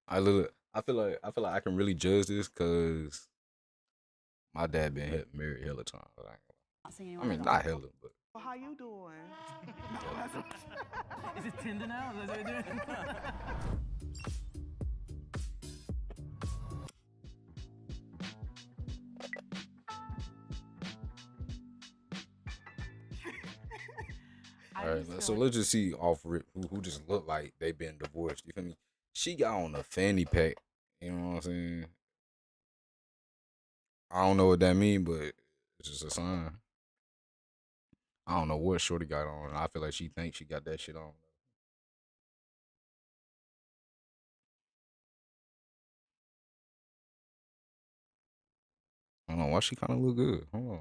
I feel like I can really judge this because my dad been married hella times. Not seeing I anyone mean, at not all. hella, but Well, how you doing? Is it Tinder now? Is that what we're doing? all right. So let's just see off rip who just look like they been divorced. You feel me? She got on a fanny pack. You know what I'm saying? I don't know what that mean, but it's just a sign. I don't know what Shorty got on. I feel like she thinks she got that shit on. I don't know why she kind of look good. Hold on.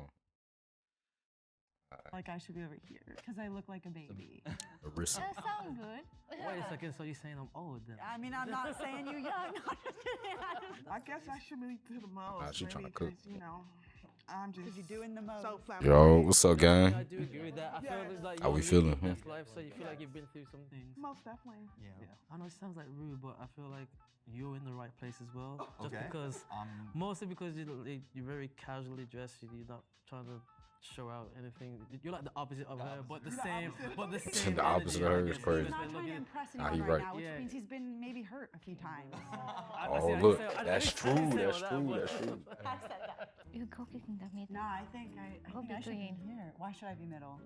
Like I should be over here because I look like a baby. Arissa. That sound good. Wait a second, so you're saying I'm old then? I mean, I'm not saying you young. No, just kidding. I guess I should be to the most. Nah, she maybe tryna cook. 'cause, you know, I'm just Because you're doing the most. so Yo, flamboyant. what's up, Yeah, gang? I do agree with that. I feel like How we you're feeling, living your huh? best life, so you feel like you've been through some things. Most definitely. Yeah. I know it sounds like rude, but I feel like you're in the right place as well. Just Okay. because, mostly because you're very casually dressed. You're not trying to show out anything. You're like the opposite of her, but the same. But the same. The opposite of her energy, I is guess. crazy. He's not trying to impress Nah, anyone he right right. now, which Yeah. means he's been maybe hurt a few times. Oh, look, that's true. That's true. That's true. You cook it in the middle. No, I think Go I should be between. here. Why should I be middle?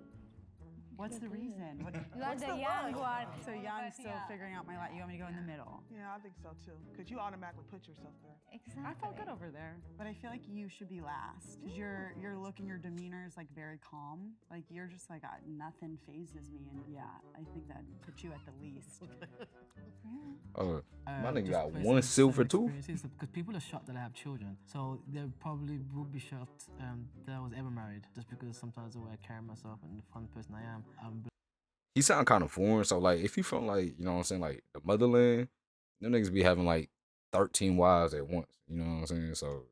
What's the reason? You are the young one. So young, still Yeah. figuring out my life. You want me to go in the middle? Yeah, I think so too. Because you automatically put yourself there. Exactly. I felt good over there, but I feel like you should be last because your look and your demeanor is like very calm. Like you're just like nothing phases me, and yeah, I think that puts you at the least. My nigga Just got based one on silver some tooth. experiences, because people are shocked that I have children, so they probably would be shocked that I was ever married, just because sometimes the way I carry myself and the fun person I am. He sound kind of foreign. So like, if you from like, you know what I'm saying, like the motherland, them niggas be having like 13 wives at once. You know what I'm saying? So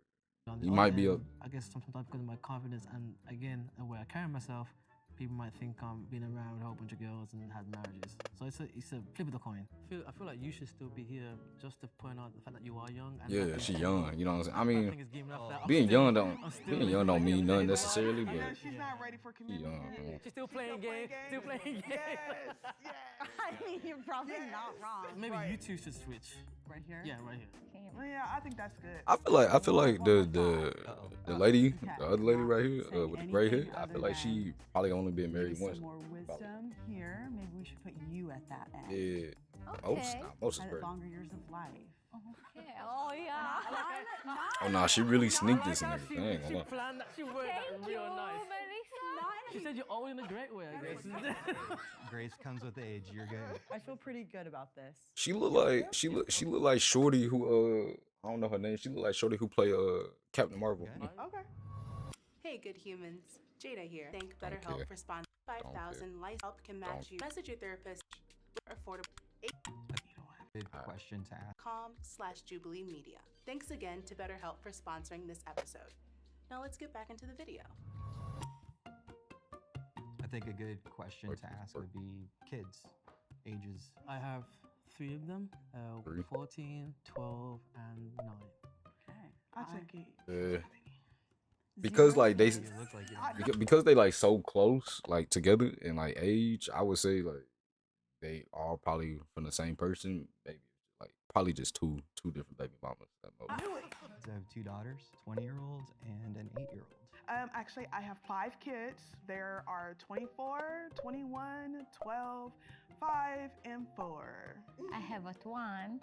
On the you other might be hand, a I guess sometimes because of my confidence and again the way I carry myself, people might think I'm being around with a whole bunch of girls and had marriages. So it's a flip of the coin. I feel like you should still be here just to point out the fact that you are young. And yeah, she young. You know what I'm saying? I I mean, think it's giving up that. being young don't I'm still being young don't living mean my nothing life. necessarily, but Yeah, she's not ready for she commitment. young. yet. Man. She's still playing games. Still playing games. Yes, yes. I mean, you're probably not wrong. Maybe Right. you two should switch. Right here. Yeah, right here. Well, yeah, I think that's good. I feel like the lady, the other lady right here Saying with the gray hair, anything I other feel like she than probably only been married Maybe once. some more wisdom here. Maybe we should put you at that end. Yeah, Okay. most is At great. longer years of life. Okay. Oh yeah. Oh nah, she really sneaked this in everything. I ain't gonna She lie. planned that. She worded Thank that you, real nice. Melissa. She said you're old in a great way, I guess. Grace comes with age. You're good. I feel pretty good about this. She look like Shorty who I don't know her name. She look like Shorty who play Captain Marvel. Okay. Okay. Hey, good humans. Jada here. Thank care. BetterHelp for sponsoring care. 5,000 Life Help can match Don't you. Message your therapist. Affordable. Good question to ask. .com/Jubilee Media. Thanks again to BetterHelp for sponsoring this episode. Now let's get back into the video. I think a good question to ask would be kids, ages. I have 3 of them, Three. 14, 12, and 9. Okay. I take it. Because Zero? like they You look like you because they like so close like together in like age, I would say like they all probably from the same person. Maybe like probably just two different baby mamas. At most. I knew it. I have 2 daughters, 20-year-olds and an 8-year-old. Actually, I have 5 kids. There are 24, 21, 12, 5, and 4. I have a one,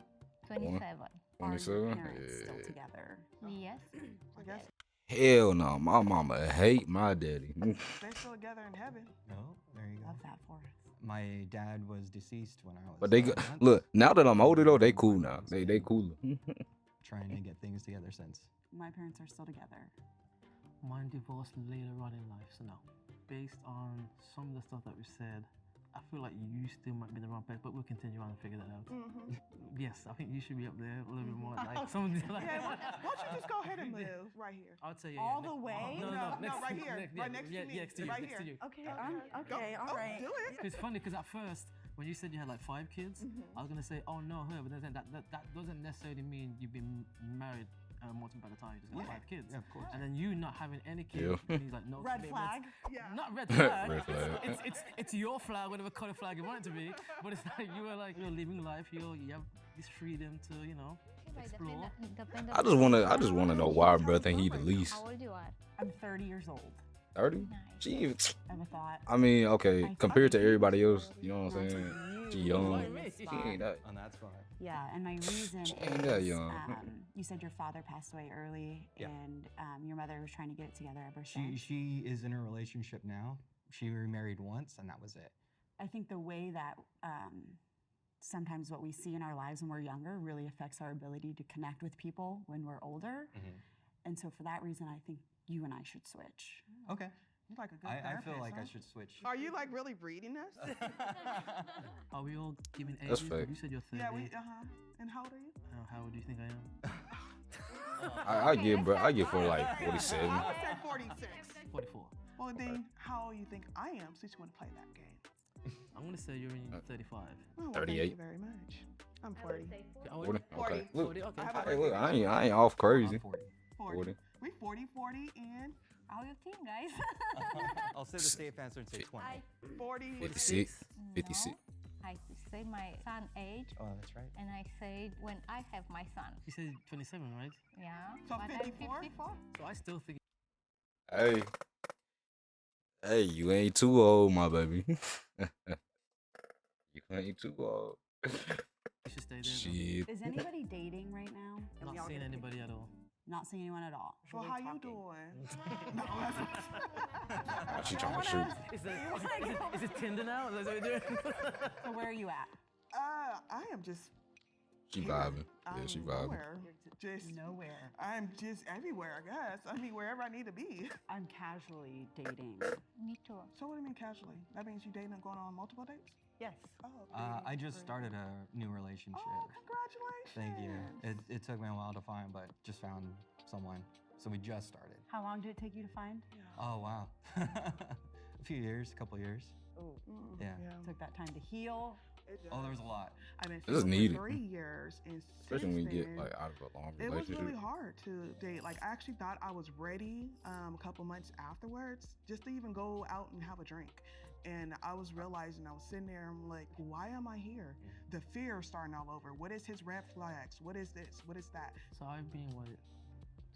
27. Are your 27? parents still Yeah. together? Yes. I guess Hell no, my mama hate my daddy. they're still together in heaven. Oh, there you go. Love that for us. My dad was deceased when I was. But they 9 go- months. look now that I'm older though, they cool now. They cooler. Trying to get things together since. My parents are still together. Mine divorced later on in life, so no. Based on some of the stuff that we said, I feel like you still might be in the wrong place, but we'll continue on and figure that out. Yes, I think you should be up there a little bit more. Like some of the, like, Yeah, why don't you just go ahead and live right here? I'd say All yeah, the way? No, No, next, right here, right next to yeah, me, next to you, right next to here. you. Okay, Okay. okay, all right. Do it. It's funny because at first, when you said you had like 5 kids, I was gonna say, oh no, her, but then that doesn't necessarily mean you've been married multiple by the time you just got 5 kids. Yeah, of course. And then you not having any kids means like no Red commitments. flag. Yeah. Not red flag. Red flag. It's your flag, whatever color flag you want it to be. But it's like you're living life. You have this freedom to explore. I just wanna know why bro think he the least. How old you are? I'm 30 years old. 30? Nice. She, I have a thought. I mean, okay, I compared to thought- everybody else, you know what I'm That's saying? you. She young. Like in me. this She spot. ain't that. And that's fine. Yeah, and my reason She ain't that is young. you said your father passed away early, Yeah. and your mother was trying to get it together ever She since. she is in a relationship now. She remarried once, and that was it. I think the way that sometimes what we see in our lives when we're younger really affects our ability to connect with people when we're older. And so for that reason, I think you and I should switch. Okay. You're like a good I therapist, feel like I huh? should switch. Are you like really breeding us? Are we all giving That's ages? fake. You said you're 30. Yeah, we And how old are you? How old do you think I am? I get, bro. I get for like 47. I would say 46. 44. Well, then how old you think I am since you want to play that game? I'm gonna say you're in 35. Oh, well, 38. Thank you very much. I'm 40. Oh, 40? Okay. Look, 40, okay. I have a hey, look, birthday. I ain't off crazy. I'm 40. 40. We 40, and How you think, guys? I'll say the safe answer and say 20. 40. 56. 56. No, I say my son age, Oh, that's right. and I said when I have my son. You said 27, right? Yeah. So but 54? I'm 54. So I still think Hey. Hey, you ain't too old, my baby. You ain't too old. you should stay there. Shit. Is anybody dating right now? though. Not seeing anybody at all. Not seeing anyone at all. Well, Really how you talking. doing? No, that's She trying to shoot. Is it Tinder now? Is that what we're doing? So where are you at? I am just. She here. vibing. Yeah, I'm she vibing. nowhere. Just Nowhere. I'm just everywhere, I guess. I mean, wherever I need to be. I'm casually dating. Me too. So what do you mean casually? That means you dating and going on multiple dates? Yes. Oh, I just started a new relationship. Oh, congratulations. Thank you. It took me a while to find, but just found someone. So we just started. How long did it take you to find? Oh, wow. A few years, a couple years. Oh, Yeah. took that time to heal. Oh, there was a lot. I've been This is single needed. for 3 years, and Especially when you since get then, like out of a long it was relationship. really hard to date. Like I actually thought I was ready a couple months afterwards just to even go out and have a drink. And I was realizing, I was sitting there, I'm like, why am I here? The fear is starting all over. What is his red flags? What is this? What is that? So I've been,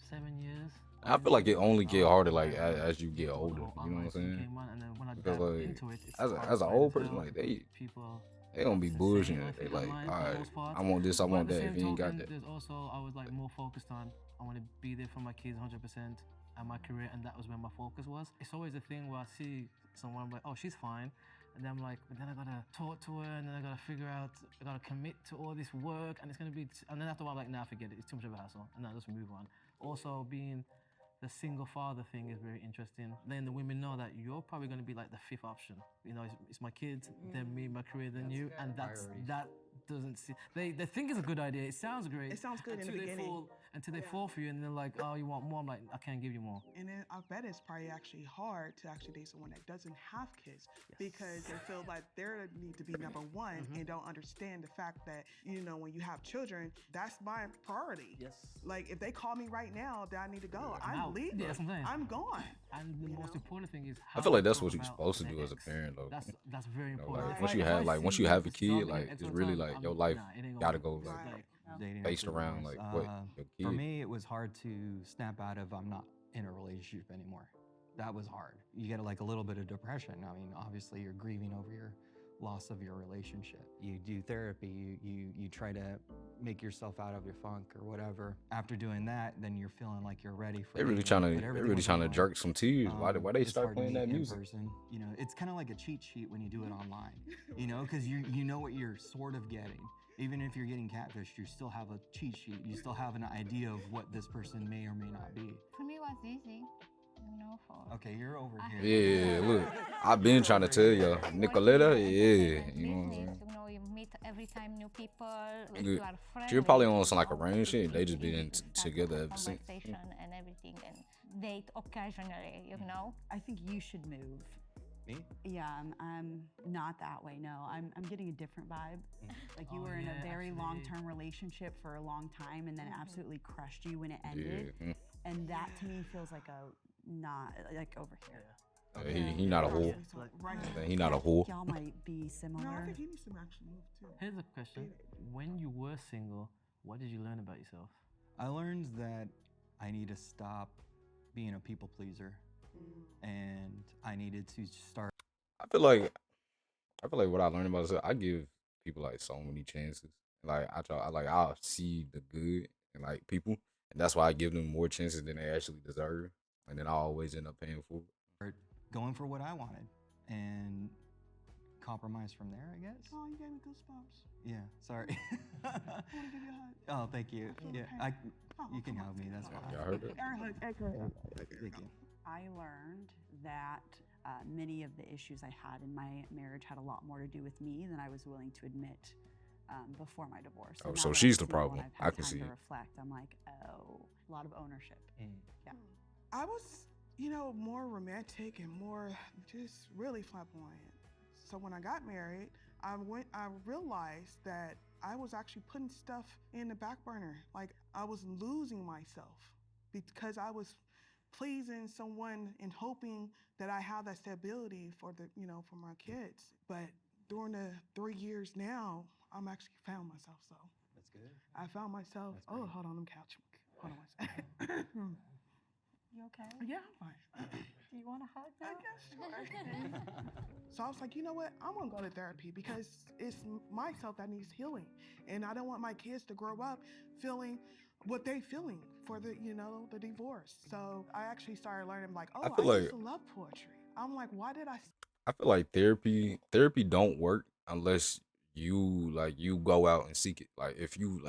7 years? I feel like it only get harder like as you get older. Oh, You know what I'm online saying? came on, and then when I Because, dived like, into it, it's as hard an to old tell person, like they people don't be saying bullshitting. what They they like, online all for the right, most part. I want this, I But want at the that. same If you ain't got token, that, there's also I was like more focused on I want to be there for my kids 100% and my career, and that was where my focus was. It's always a thing where I see someone, I'm like, oh, she's fine, and then I'm like, but then I gotta talk to her, and then I gotta figure out, I gotta commit to all this work, and it's gonna be, and then after a while, I'm like, nah, forget it, it's too much of a hassle, and then I just move on. Also, being the single father thing is very interesting. Then the women know that you're probably going to be like the 5th option. You know, it's my kids, then me, my career, then you, and Priorities. that doesn't see. They think it's a good idea. It sounds great. It sounds good in the until they beginning. until they fall for you, and they're like, oh, you want more? I'm like, I can't give you more. And then I bet it's probably actually hard to actually date someone that doesn't have kids because they feel like they need to be number one and don't understand the fact that, you know, when you have children, that's my priority. Yes. Like if they call me right now that I need to go, I'm out. leaving. Yeah, that's what I'm saying. I'm gone. And the You most know? important thing is I feel like that's how what you you're go supposed to about do the as a ex. parent, though. That's very You know, important. like If once I- you if have I like once see you have a struggling kid, like ex it's all the really time, like I'm your life nah, it ain't gonna gotta work. go like Right. Dating based up to around divorce. like what your For kid. me, it was hard to snap out of I'm not in a relationship anymore. That was hard. You get like a little bit of depression. I mean, obviously you're grieving over your loss of your relationship. You do therapy, you try to make yourself out of your funk or whatever. After doing that, then you're feeling like you're ready for They really dating, trying but to everything really was trying to online. jerk some tears. Why they It's start hard to playing meet that in music? person. You know, it's kind of like a cheat sheet when you do it online. You know, because you know what you're sort of getting. Even if you're getting catfished, you still have a cheat sheet. You still have an idea of what this person may or may not be. For me, it was easy. You know, for Okay, you're over I- here. Yeah, look, I've been trying to tell you, Nicoletta. Yeah, you know what I'm business, saying. you know, you meet every time new people. If Good. you are friends. You're probably on some like arranged shit. They just been together ever since. Conversation and everything, and date occasionally. You know. I think you should move Me? Yeah, I'm not that way. No, I'm getting a different vibe. Like you Oh, were in a yeah, very actually. long-term relationship for a long time, and then absolutely crushed you when it ended. Yeah. And that to me feels like a not like over here. He not a whore. Right. He not a I think whore. y'all might be No, similar. I think he needs to actually move too. Here's a question: when you were single, what did you learn about yourself? I learned that I need to stop being a people pleaser, and I needed to start. I feel like what I learned about myself, I give people like so many chances. Like I'll see the good in like people, and that's why I give them more chances than they actually deserve. And then I always end up paying for it. Going for what I wanted and compromise from there, I guess. Oh, you gave me goosebumps. Yeah, sorry. I want to give you a hug. Oh, thank you. I feel Yeah, the pain. you can come on. help me. That's fine. Y'all heard that? Thank you. I learned that many of the issues I had in my marriage had a lot more to do with me than I was willing to admit before my divorce. Oh, And so now that she's I'm the single problem. and I've had I can time see to it. reflect. I'm like, oh, a lot of ownership. Yeah. I was, more romantic and more just really flamboyant. So when I got married, I realized that I was actually putting stuff in the back burner. Like I was losing myself because I was pleasing someone and hoping that I have that stability for for my kids. But during the 3 years now, I'm actually found myself. So That's good. I found myself. That's Oh, great. hold on, I'm couch. Hold on one second. You okay? Yeah, I'm fine. Do you want a hug I now? guess sure. So I was like, you know what? I'm gonna go to therapy because it's myself that needs healing, and I don't want my kids to grow up feeling what they feeling for the the divorce. So I actually started learning like, oh, I I, feel used like- to love poetry. I'm like, why did I? I feel like therapy don't work unless you go out and seek it. Like if you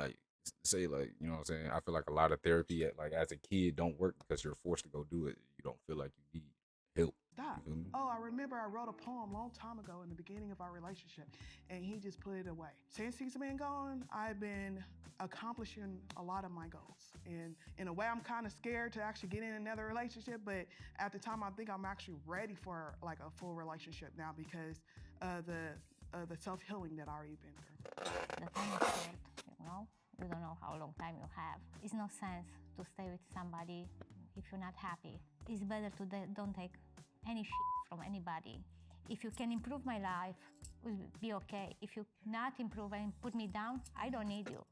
say like, you know what I'm saying? I feel like a lot of therapy as a kid don't work because you're forced to go do it. You don't feel like you need help. Stop. You feel me? Oh, I remember I wrote a poem a long time ago in the beginning of our relationship, and he just put it away. Since he's been gone, I've been accomplishing a lot of my goals. And in a way, I'm kind of scared to actually get in another relationship, but at the time, I think I'm actually ready for like a full relationship now because of the self-healing that I already been through. The time is short, you don't know how long time you have. It's no sense to stay with somebody if you're not happy. It's better to don't take any shit from anybody. If you can improve my life, will be okay. If you not improve and put me down, I don't need you,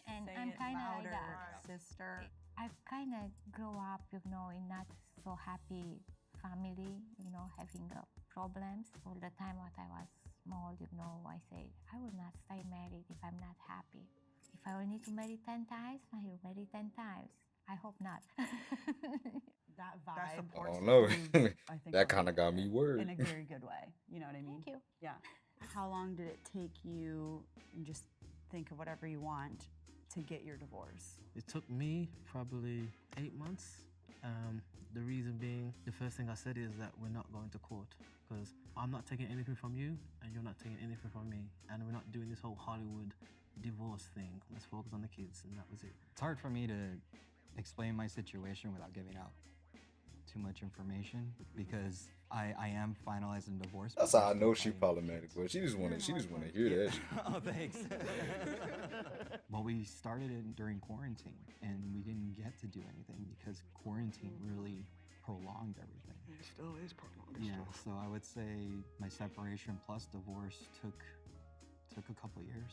And I'm kind of like that. Sister. I've kind of grow up, in not so happy family, having problems. All the time what I was small, I say, I will not stay married if I'm not happy. If I will need to marry 10 times, I will marry 10 times. I hope not. That That vibe. support I don't know. I think That will kind of make got me it worried. in a very good way. You know what I mean? Thank you. Yeah. How long did it take you, and just think of whatever you want, to get your divorce? It took me probably 8 months. The reason being, the first thing I said is that we're not going to court because I'm not taking anything from you and you're not taking anything from me. And we're not doing this whole Hollywood divorce thing. Let's focus on the kids, and that was it. It's hard for me to explain my situation without giving out too much information because I am finalizing divorce. That's but how I I'm know still she fighting. problematic, but she just wanna hear that shit. Oh, thanks. Well, we started it during quarantine, and we didn't get to do anything because quarantine really prolonged everything. It still is prolonged. Yeah, so I would say my separation plus divorce took a couple of years.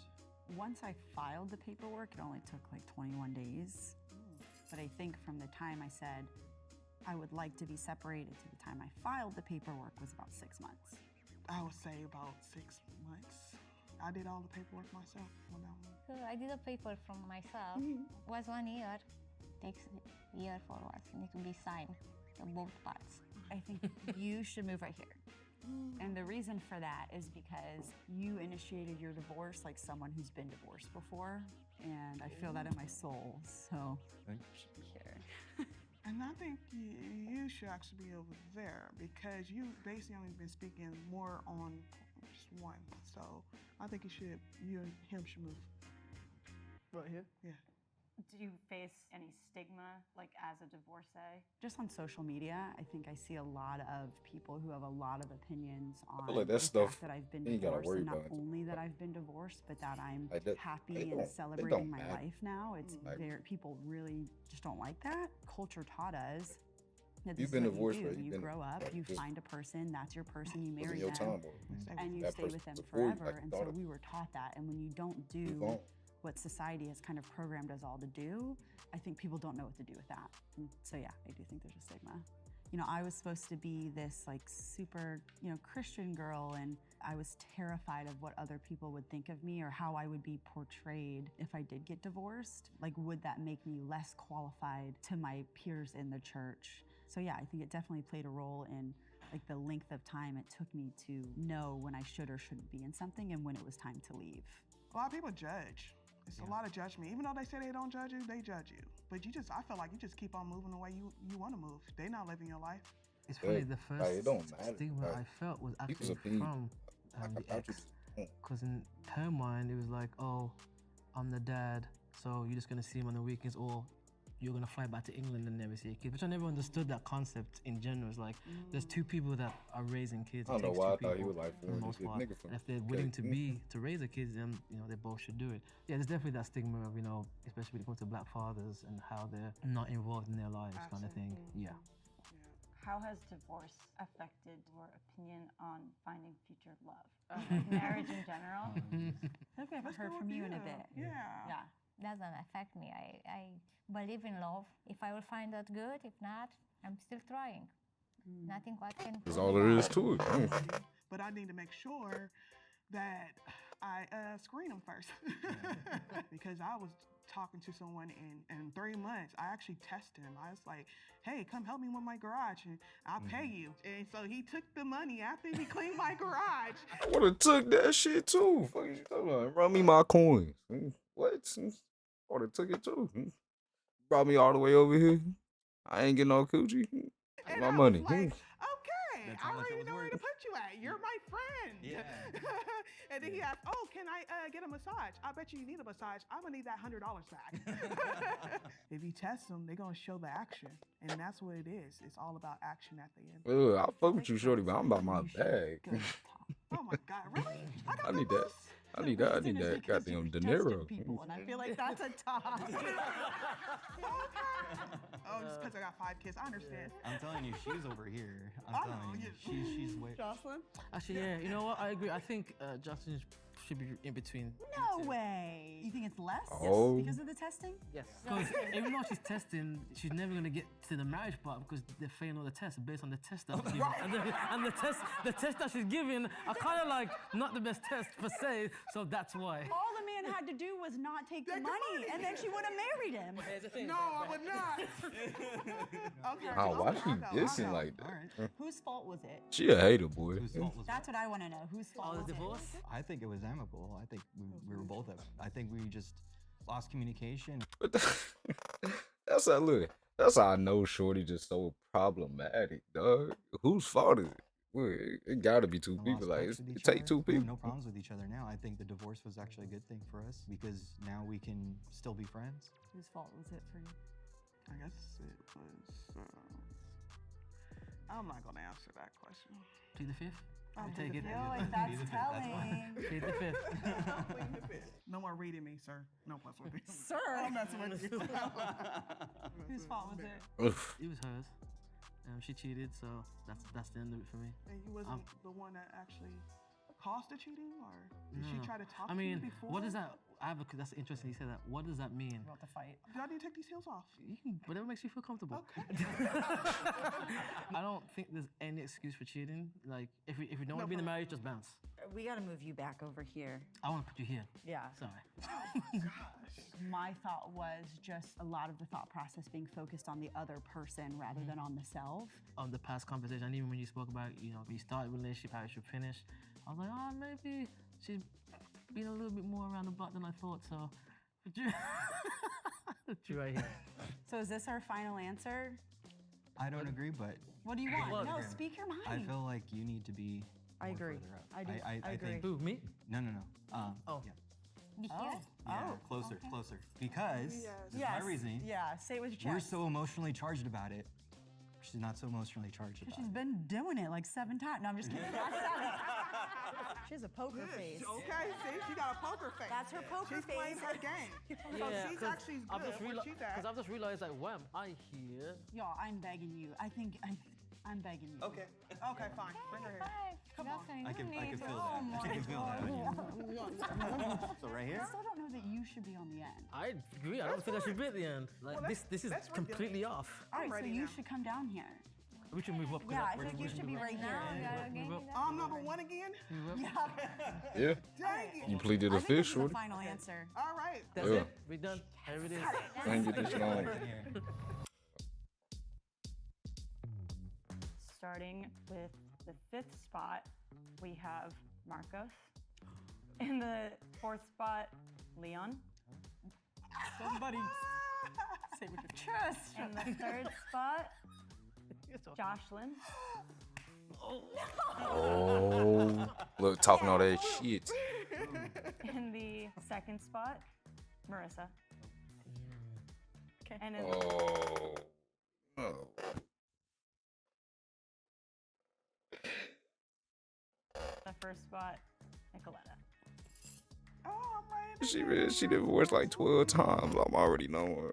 Once I filed the paperwork, it only took like 21 days. But I think from the time I said I would like to be separated to the time I filed the paperwork was about 6 months. I would say about 6 months. I did all the paperwork myself on that one. So I did a paper from myself. Was 1 year. Takes a year for what need to be signed, both parts. I think you should move right here. And the reason for that is because you initiated your divorce like someone who's been divorced before. And I feel that in my soul. So you should be here. And I think you should actually be over there because you basically only been speaking more on just one. So I think you and him should move. Right here? Yeah. Do you face any stigma, like as a divorcee? Just on social media, I think I see a lot of people who have a lot of opinions on feel like that the stuff fact that I've been you ain't gotta divorced, worry and not about it. only that I've been divorced, but that I'm Like that- happy it and don't celebrating my matter. life now. It's Like- very people really just don't like that. Culture taught us that this You've is been what divorced, you do. right? You've You been- grow up, like, you just find a person, that's your person, you wasn't marry your them, time, or and you that stay person with them before you, forever. like, And thought so of- we were taught that. And when you don't Move do on. what society has kind of programmed us all to do, I think people don't know what to do with that. And so yeah, I do think there's a stigma. You know, I was supposed to be this like super, Christian girl, and I was terrified of what other people would think of me or how I would be portrayed if I did get divorced. Like, would that make me less qualified to my peers in the church? So yeah, I think it definitely played a role in like the length of time it took me to know when I should or shouldn't be in something and when it was time to leave. A lot of people judge. It's a lot of judgment. Even though they say they don't judge you, they judge you. But I feel like you just keep on moving the way you want to move. They not living your life. It's funny, Yeah, the first like, it don't matter. stigma Like, I felt was people's actually opinion. from Like, the I thought ex. you just- Because in her mind, it was like, oh, I'm the dad, so you're just going to see him on the weekends, or you're going to fly back to England and never see your kids. Which I never understood that concept in general. It's like, there's two people that are raising kids. I don't It know takes why two I thought he people was like for the feeling most this part. nigga from And if they're willing to Cali. to raise the kids, then, they both should do it. Yeah, there's definitely that stigma of, especially when it comes to black fathers and how they're not involved in their lives kind of thing. Yeah. How has divorce affected your opinion on finding future love? Like marriage in general? I think we haven't heard from you in a bit. Yeah. Yeah. Doesn't affect me. I believe in love. If I will find that good, if not, I'm still trying. Nothing what can. That's pull all me there back. is to it. But I need to make sure that I screen them first. Because I was talking to someone in 3 months. I actually tested him. I was like, hey, come help me with my garage and I'll pay you. And so he took the money after he cleaned my garage. I would have took that shit too. Fuck you talking about? Run me my coins. What? I would have took it too. Brought me all the way over here. I ain't getting no coochie. And My I money. was like, okay, That's I how much it already was know where to worth. put you at. You're my friend. Yeah. And then he asked, oh, can I get a massage? I bet you need a massage. I'm going to need that $100 back. If you test them, they're going to show the action. And that's what it is. It's all about action at the end. I'll fuck with you, shorty, but I'm about my bag. Go top. Oh my God, really? I got I need the that. boost. I need that. I need Reason is that because goddamn you've De tested Niro. people, and I feel like that's a top. Oh, just because I got 5 kids. I understand. I'm telling you, she's over here. I'm I telling know, you, yeah. she's way. Jocelyn? Actually, yeah, you know what? I agree. I think Justin should be in between. No way. You think it's less Oh. because of the testing? Yes. Because even though she's testing, she's never gonna get to the marriage part because they're failing all the tests based on the test that she's giving. And the test that she's giving are kind of like not the best test per se. So that's why. All the man had to do was not take the Take the money, money. and then she would have married him. No, I would not. Okay. Oh, why I'll she go, I'll dissing go. like All that? right. Whose fault was it? She a hater, boy. Whose fault was That's what I want to know. Whose fault Oh, the was divorce? I think it was amicable. I think we were both. I think we just lost communication. But that's how look. That's how I know Shorty just so problematic, dog. Whose fault is it? Well, it gotta be two We people. lost Like touch with it each take other. two We have people. no problems with each other now. I think the divorce was actually a good thing for us because now we can still be friends. Whose fault was it for you? I guess it was. I'm not going to answer that question. Plead the fifth. I'll I plead take the it. I feel like Be that's the fifth, that's fine. telling. Plead the fifth. No more reading me, sir. No plus with me. Sir. I'm messing with you. Whose fault was it? Oof. It was hers. She cheated, so that's the end of it for me. And you wasn't the one that actually caused the cheating, or did she No. try to talk I to you mean, before? what does that? That's interesting. You said that. What does that mean? About the fight. Did I need to take these heels off? You can, whatever makes you feel comfortable. Okay. I don't think there's any excuse for cheating. Like, if you don't want to be in the for- marriage, just bounce. We got to move you back over here. I want to put you here. Yeah. Sorry. My thought was just a lot of the thought process being focused on the other person rather than on the self. On the past conversation, and even when you spoke about, when you start a relationship, how it should finish, I was like, oh, maybe she's been a little bit more around the block than I thought. So, put you right here. So is this our final answer? I don't agree, but What do you want? Well, No, yeah. speak your mind. I feel like you need to be. I more agree. further up. I do. I agree. think. Who, me? No. Oh. Yeah. Be Oh. here? Yeah, Oh, closer, okay. closer. Because Yes. this is my reasoning. Yeah, say it with your We're chest. so emotionally charged about it. She's not so emotionally charged about She's it. been doing it like 7 times. No, I'm just kidding. She has a poker face. Okay, see, she got a poker face. That's her poker She's playing face. her game. So she's actually good. Where she's at. Because I've just realized, like, why am I here? Y'all, I'm begging you. I'm begging you. Okay, fine. Bring her here. Hi. Come on. Girlfriend, I you can need feel to- that. Oh my I can feel that. So right I here? still don't know that you should be on the end. I agree. I don't think I should be at the end. Like Well, this is that's completely off. All right, so ready you now. should come down here. We should move up. 'cause Yeah, I we're- think we you should be move up. right Now here. we are again. Move up. in I'm number one again? Yeah. Yeah. Dang it. You pleaded I the think this fish, is the shorty. final answer. All right. That's Yeah. it. We done. There it is. I ain't get this shit on. Starting with the 5th spot, we have Marcos. In the 4th spot, Leon. Somebody say it with your chest. In the 3rd spot, Jocelyn. Oh, look, talking all that shit. In the 2nd spot, Marissa. And in Oh. Oh. the 1st spot, Nicoletta. Oh, I'm ready. She divorced like 12 times. I'm already knowing.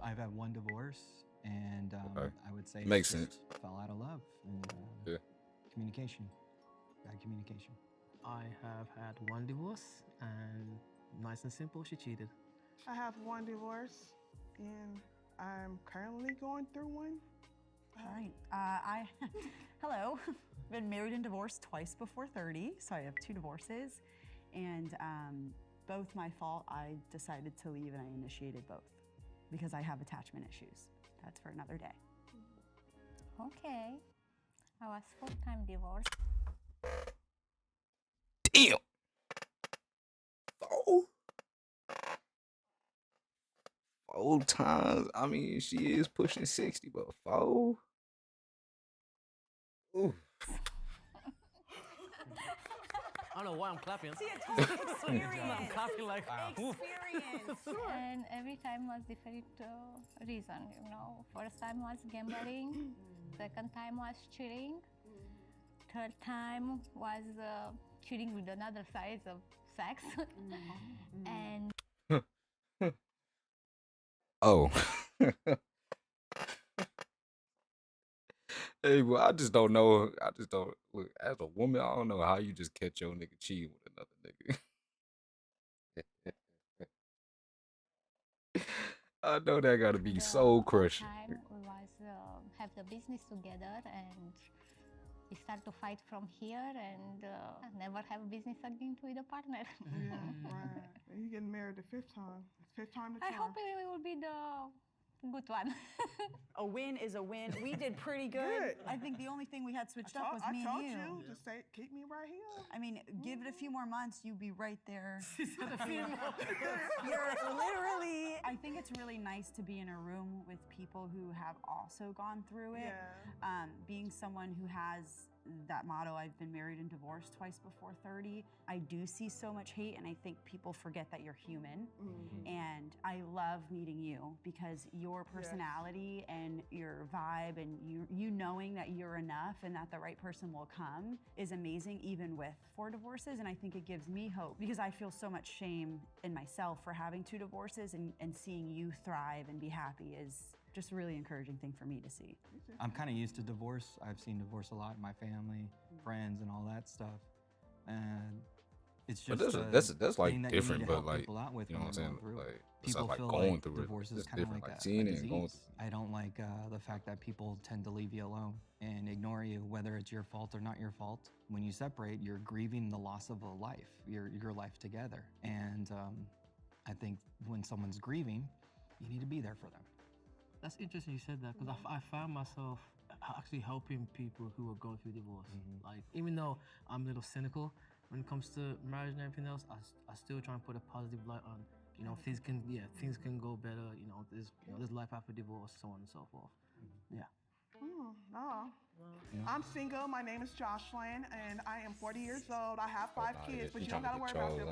I've had one divorce, and Okay. I would say Makes it's just sense. fell out of love and Yeah. communication, bad communication. I have had one divorce, and nice and simple, she cheated. I have one divorce, and I'm currently going through one. All right. Hello. Been married and divorced twice before 30, so I have 2 divorces, and both my fault. I decided to leave, and I initiated both because I have attachment issues. That's for another day. Okay. I was full-time divorced. Damn. Oh. 4 times. I mean, she is pushing 60, but 4. Ooh. I don't know why I'm clapping. Experience. I'm clapping like, woof. Experience. And every time was different reason, you know. First time was gambling. Second time was cheating. Third time was cheating with another side of sex. And Oh. Hey, well, I just don't know. I just don't look as a woman. I don't know how you just catch your nigga cheating with another nigga. I know that gotta be soul crushing. time we was have the business together, and we start to fight from here, and never have business again with a partner. Yeah, right. And you getting married the 5th time. 5th time the I charm. hope it will be the good one. A win is a win. We did pretty good. Good. I think the only thing we had switched up was I me told and you, just say, keep me right here. I mean, give it a few more months, you'd be right there. You're You're literally. I think it's really nice to be in a room with people who have also gone through it. Yeah. Being someone who has that motto, I've been married and divorced twice before 30, I do see so much hate, and I think people forget that you're human. And I love meeting you because your personality and your vibe and you knowing that you're enough and that the right person will come is amazing, even with 4 divorces. And I think it gives me hope because I feel so much shame in myself for having 2 divorces, and seeing you thrive and be happy is just a really encouraging thing for me to see. I'm kind of used to divorce. I've seen divorce a lot in my family, friends, and all that stuff. And it's But just that's a like thing that you need different, to but help like, people out with you know when what I'm they're saying? going through it. Like, it's People not like feel going like through it. divorce is It's kind of different, like like a seeing it and going disease. I don't like the fact that people tend to leave you alone and ignore you, whether it's your fault or not your fault. When you separate, you're grieving the loss of a life, your life together. And I think when someone's grieving, you need to be there for them. That's interesting you said that, because I found myself actually helping people who are going through divorce. Like, even though I'm a little cynical when it comes to marriage and everything else, I still try and put a positive light on, you know, things can go better, there's life after divorce, so on and so forth. Yeah. No. I'm single. My name is Jocelyn, and I am 40 years old. I have 5 kids, but you don't gotta worry about them.